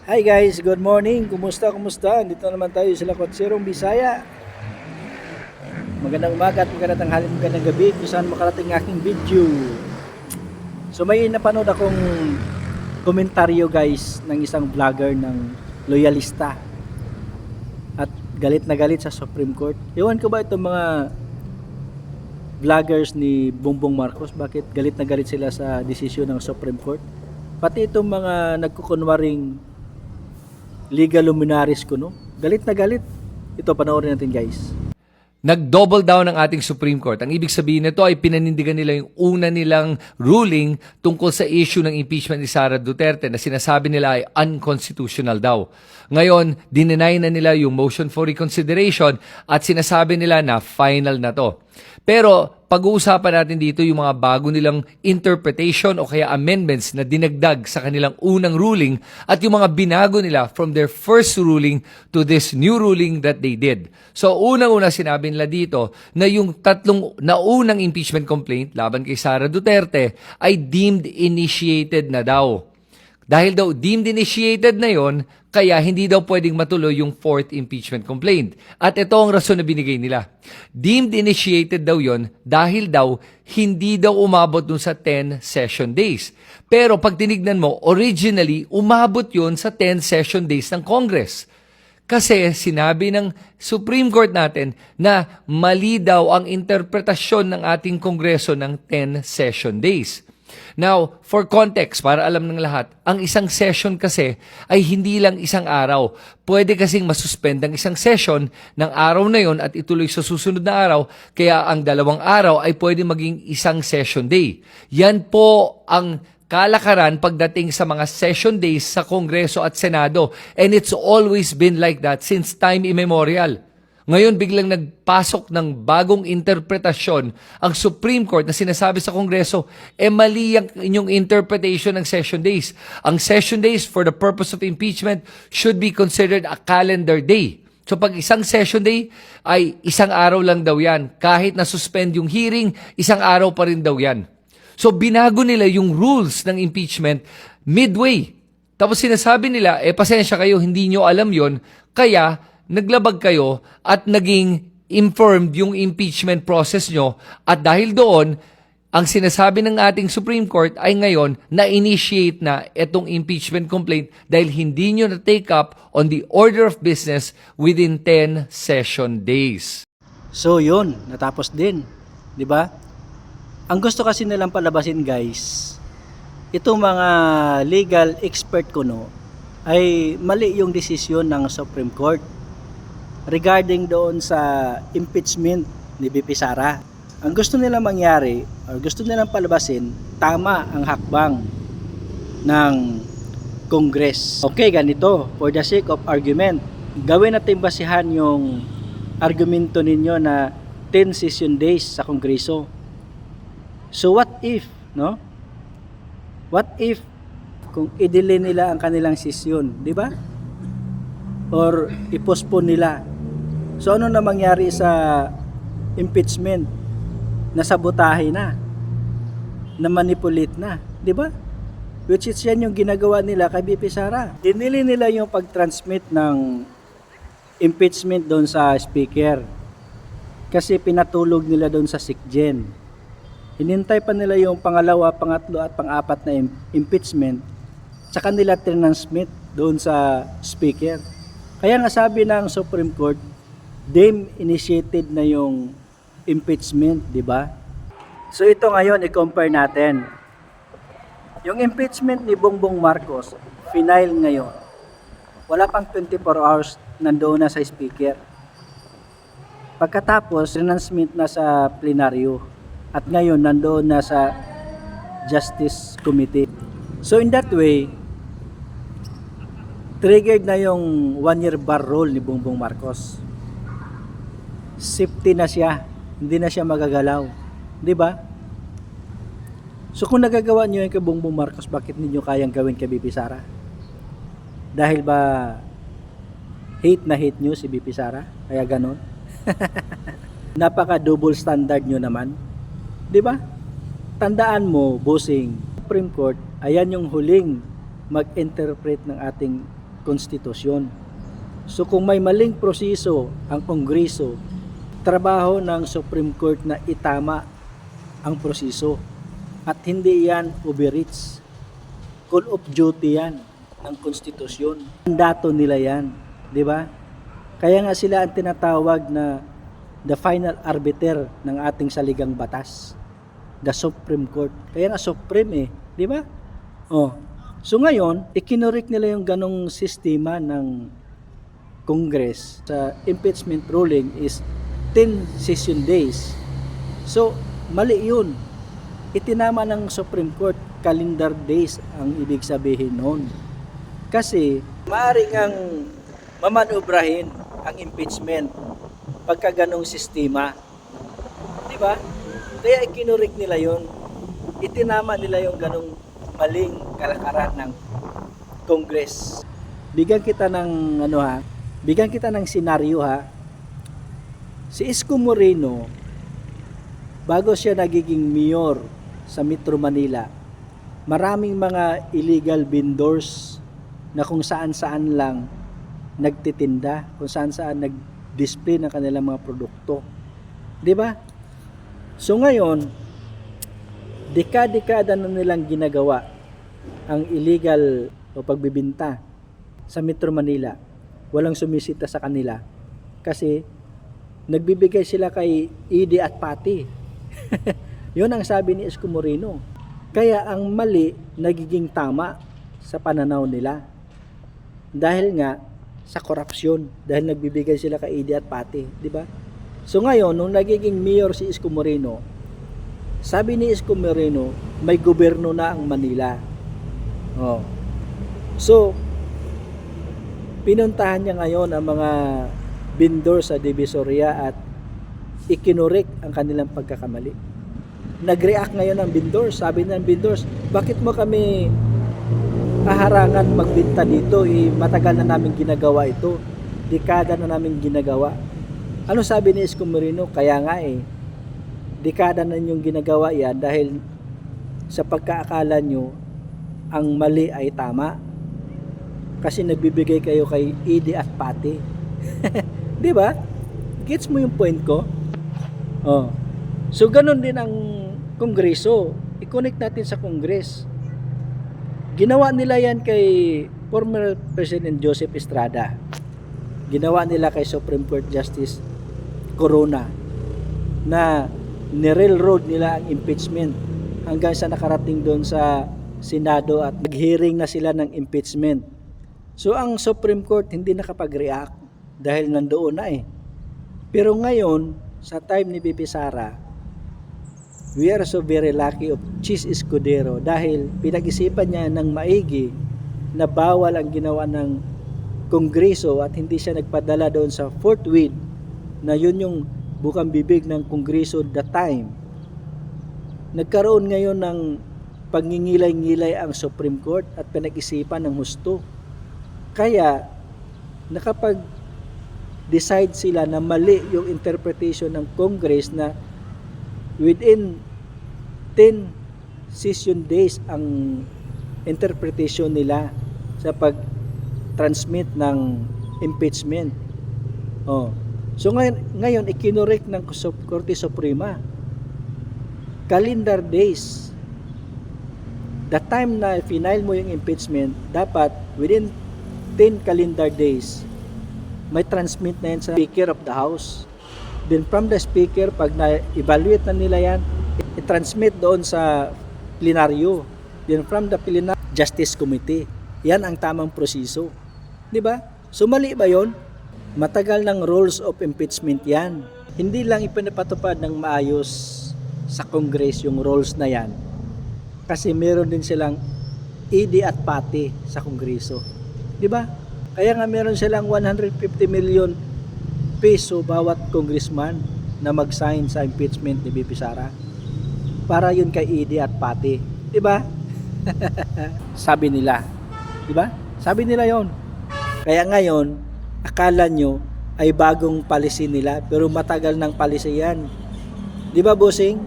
Hi guys, good morning. Kumusta? Dito naman tayo sa Lakwatsirong, Bisaya. Magandang umaga at magandang tanghali, magandang gabi kung saan makarating aking video. So may napanood akong komentaryo guys ng isang vlogger ng loyalista. At galit na galit sa Supreme Court. Ewan ko ba itong mga vloggers ni Bongbong Marcos, bakit galit na galit sila sa desisyon ng Supreme Court? Pati itong mga nagkukunwaring legal luminaries ko, no? Galit na galit. Ito, panoorin natin guys. Nag-double down ang ating Supreme Court. Ang ibig sabihin nito ay pinanindigan nila yung una nilang ruling tungkol sa issue ng impeachment ni Sara Duterte na sinasabi nila ay unconstitutional daw. Ngayon, dinenay na nila yung motion for reconsideration at sinasabi nila na final na to. Pero pag-uusapan natin dito yung mga bago nilang interpretation o kaya amendments na dinagdag sa kanilang unang ruling at yung mga binago nila from their first ruling to this new ruling that they did. So unang-una sinabi nila dito na yung tatlong naunang impeachment complaint laban kay Sara Duterte ay deemed initiated na daw. Dahil daw deemed initiated na yon, kaya hindi daw pwedeng matuloy yung fourth impeachment complaint. At ito ang rason na binigay nila. Deemed initiated daw yon dahil daw hindi daw umabot dun sa 10 session days. Pero pag tinignan mo, originally umabot yon sa 10 session days ng Congress. Kasi sinabi ng Supreme Court natin na mali daw ang interpretasyon ng ating Kongreso ng 10 session days. Now, for context, para alam ng lahat, ang isang session kasi ay hindi lang isang araw. Pwede kasing masuspend ang isang session ng araw na yon at ituloy sa susunod na araw, kaya ang dalawang araw ay pwede maging isang session day. Yan po ang kalakaran pagdating sa mga session days sa Kongreso at Senado. And it's always been like that since time immemorial. Ngayon biglang nagpasok ng bagong interpretasyon ang Supreme Court na sinasabi sa Kongreso, mali ang inyong interpretation ng session days. Ang session days for the purpose of impeachment should be considered a calendar day. So pag isang session day ay isang araw lang daw yan. Kahit na-suspend yung hearing, isang araw pa rin daw yan. So binago nila yung rules ng impeachment midway. Tapos sinasabi nila, pasensya kayo, hindi nyo alam yon, kaya naglabag kayo at naging informed yung impeachment process nyo at dahil doon, ang sinasabi ng ating Supreme Court ay ngayon na-initiate na itong impeachment complaint dahil hindi nyo na-take up on the order of business within 10 session days. So yun, natapos din. 'Di ba? Ang gusto kasi nilang palabasin guys, itong mga legal expert ko no, ay mali yung desisyon ng Supreme Court regarding doon sa impeachment ni BP Sara. Ang gusto nila mangyari, or gusto nilang palabasin, tama ang hakbang ng Congress. Okay, ganito, for the sake of argument, gawin natin basihan yung argumento ninyo na 10 session days sa Kongreso. So what if, no? What if kung i-delay nila ang kanilang session, di ba? Or i-postpone nila. So ano na mangyari sa impeachment? Nasabotahe na. Na-manipulate na. Di ba? Which is yan yung ginagawa nila kay BP Sara. Dinili nila yung pag-transmit ng impeachment doon sa speaker. Kasi pinatulog nila doon sa SICGEN. Hinintay pa nila yung pangalawa, pangatlo at pang-apat na impeachment. Tsaka nila transmit doon sa speaker. Kaya nga sabi ng Supreme Court, deemed initiated na yung impeachment, di ba? So ito ngayon, i-compare natin. Yung impeachment ni Bongbong Marcos, final ngayon. Wala pang 24 hours, nandoon na sa speaker. Pagkatapos, transmit na sa plenaryo. At ngayon, nandoon na sa Justice Committee. So in that way, triggered na yung 1-year bar rule ni Bongbong Marcos. Safety na siya, hindi na siya magagalaw, 'di ba? So kung nagagawa niyo 'yung kay Bongbong Marcos, bakit niyo kayang gawin kay BP Sara? Dahil ba hate na hate niyo si BP Sara? Kaya ganon? Napaka double standard niyo naman, 'di ba? Tandaan mo, bossing, Supreme Court, ayan yung huling mag-interpret ng ating konstitusyon. So kung may maling proseso ang Kongreso, trabaho ng Supreme Court na itama ang proseso at hindi yan overreach. Call of duty yan ng konstitusyon. Mandato nila yan, di ba? Kaya nga sila ang tinatawag na the final arbiter ng ating saligang batas, the Supreme Court. Kaya nga Supreme di ba? Oh. So ngayon, ikinorek nila yung ganong sistema ng Congress sa impeachment ruling is 10 session days. So, mali yun. Itinama ng Supreme Court, calendar days ang ibig sabihin noon. Kasi, maaari ngang mamanobrahin ang impeachment pagka ganong sistema. Di ba? Kaya ikinorek nila yun. Itinama nila yung ganong maling kalakaran ng Congress. Bigyan kita ng bigyan kita ng senaryo Si Isko Moreno, bago siya nagiging mayor sa Metro Manila, maraming mga illegal vendors na kung saan-saan lang nagtitinda, kung saan-saan nag-display ng kanilang mga produkto. 'Di ba? So ngayon, dekada-dekada na nilang ginagawa ang illegal o pagbibinta sa Metro Manila. Walang sumisita sa kanila kasi nagbibigay sila kay Idi at Pati. Yun ang sabi ni Isko Moreno. Kaya ang mali nagiging tama sa pananaw nila. Dahil nga sa korupsyon, dahil nagbibigay sila kay Idi at Pati, di ba? So ngayon, nung nagiging mayor si Isko Moreno, sabi ni Isko Moreno, may gobyerno na ang Manila. Oh. So, pinuntahan niya ngayon ang mga vendor sa Divisoria at ikinorek ang kanilang pagkakamali. Nag-react ngayon ang vendors. Sabi ng vendors, bakit mo kami haharangan magbenta dito? Matagal na namin ginagawa ito. Dekada na namin ginagawa. Ano sabi ni Isko Moreno? Kaya nga dekada na ninyong ginagawa yan dahil sa pagkaakala nyo ang mali ay tama kasi nagbibigay kayo kay Idi at Pati. Di ba? Gets mo yung point ko? Oh. So ganun din ang Kongreso. I-connect natin sa Congress. Ginawa nila yan kay former President Joseph Estrada. Ginawa nila kay Supreme Court Justice Corona na ni-railroad nila ang impeachment hanggang sa nakarating doon sa Senado at nag-hearing na sila ng impeachment. So ang Supreme Court hindi nakapag-react dahil nandoon na Pero ngayon, sa time ni Bibi Sara, we are so very lucky of Chis Escudero dahil pinag-isipan niya ng maigi na bawal ang ginawa ng Kongreso at hindi siya nagpadala doon sa fourth wheel na yun yung bukang bibig ng Kongreso that time. Nagkaroon ngayon ng pangingilay-ngilay ang Supreme Court at pinag-isipan ng husto. Kaya nakapag-decide sila na mali yung interpretation ng Congress na within 10 session days ang interpretation nila sa pag-transmit ng impeachment. So ngayon ikinorek ng Korte Suprema. Calendar days. The time na final mo yung impeachment, dapat within 10 calendar days, may transmit na yan sa Speaker of the House. Then from the Speaker, pag na-evaluate na nila yan, i-transmit doon sa plenaryo. Then from the plenary, Justice Committee. Yan ang tamang proseso. Di ba? So mali ba yon? Matagal ng rules of impeachment yan. Hindi lang ipinapatupad ng maayos sa Congress yung rules na yan. Kasi meron din silang Idi at Pati sa Kongreso. Di ba? Kaya nga meron silang 150 million peso bawat congressman na mag-sign sa impeachment ni Bibi Sara. Para yun kay Idi at Pati. Di ba? Sabi nila. Di ba? Sabi nila yon. Kaya ngayon, akala nyo ay bagong policy nila pero matagal ng policy yan. Di ba, bossing?